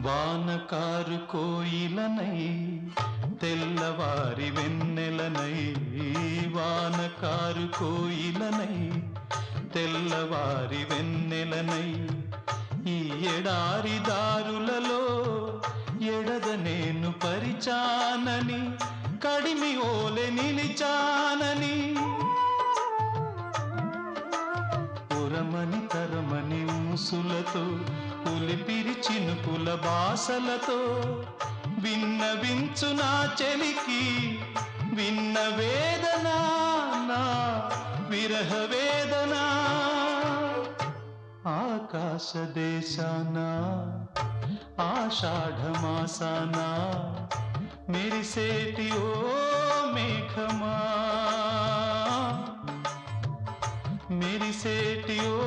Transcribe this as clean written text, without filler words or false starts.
వానకారు కోయిలనై తెల్లవారి వెన్నెలనై, వానకారు కోయిలనై తెల్లవారి వెన్నెలనై, ఈ ఎడారి దారులలో ఎడద నేను పరిచానని, కడిమి ఓలె నిలిచానని, పురమని తరమని ఊసులతో పులిపిరి చినుకుల బాసలతో విన్నవించు నా చెలికి విన్న వేదన, నా విరహ వేదన. ఆకాశ దేశాన ఆషాఢమాసాన మెరిసేటి ఓ మేఘమా, మెరిసేటి ఓ